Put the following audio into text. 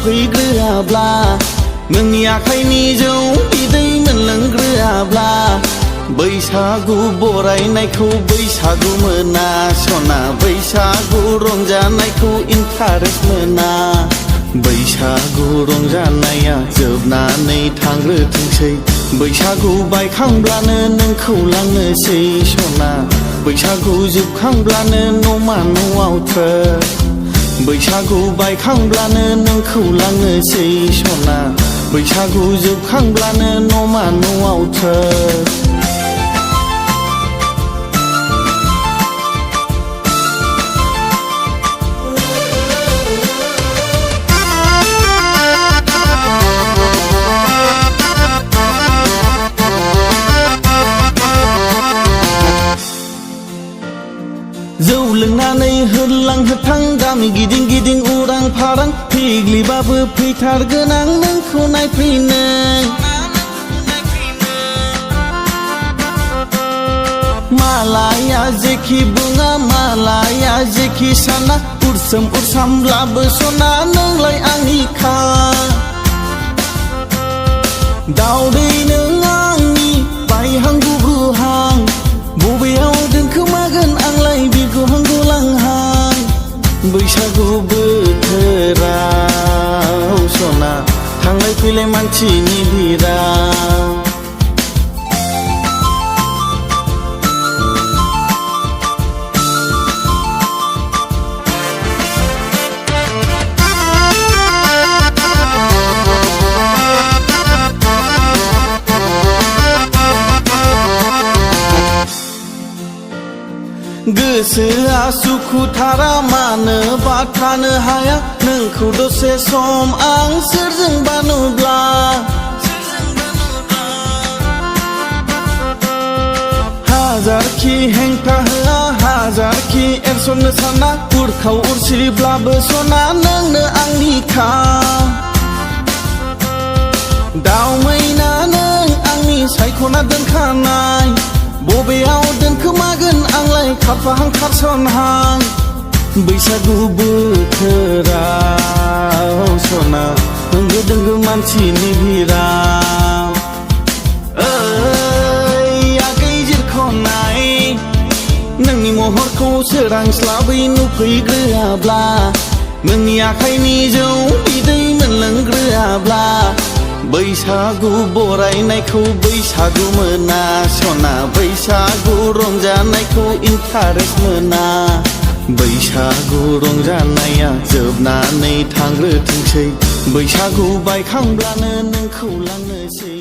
नुफैग्रोआब्ला नोंनि आखाइनि जौ बिदै मोनलोंग्रोआब्ला बैसागु बरायनायखौ बैसागु मोना सना बैसागु रंजानायखौ इन्टारेस्ट मोना बैसागु रंजानाया जोबनानै थांग्रोथोंसै बैसागु बायखांब्लानो नोंखौ लांनोसै सना बैसागु जोबखांब्लानो न'मा न'आव थ्रोब बैसागु बायखांब्लानो नोंखौ लांनोसै सना बैसागु जोबखांब्लानो न'मा न'आव थ्रोब जौ लोंनानै होरलां होथां गामि गिदिं गिदिं उरां फारां फिग्लिबाबो फैथारगोन आं नोंखौ नायफैनो मालाया जेखि बुङा मालाया जेखि साना उरसामब्लाबो सना नोंलाय आंनिखा दावदै नों आंनि बायहां गुबुहां बबेयाव दोनखोमागोन आंलाय बिरगौहां गलांहां बैसागु बोथोराव सना थांलाय फैलाय मानसिनि भिराव गोसोआ सुखुथारा मानोबा थानो हाया नोंखौ दसे सम आं सोरजोंबा नुब्ला हाजारखि हेंथा होआ हाजारखि एरसननो साना उरखाव उरसिब्लाबो सना नोंनो आंनिखा दाव मैना नों आंनि सायख'ना दोनखानाय बबेयाव दोनखोमागोन आंलाय खारफाहां खारसनहां बैसागु बोथोराव सना होंगो दोंगो मानसिनि भिराव ओइ आगै जिरख'नाय नोंनि महरखौ सोरांस्लाबै नुफैग्रोआब्ला नोंनि आखाइनि जौ बिदै मोनलोंग्रोआब्ला बैसागु बरायनायखौ बैसागु मोना सना बैसागु रंजानायखौ इन्टारेस्ट मोना बैसागु रंजानाया जोबनानै थांग्रोथोंसै बैसागु बायखांब्लानो नोंखौ लांनोसै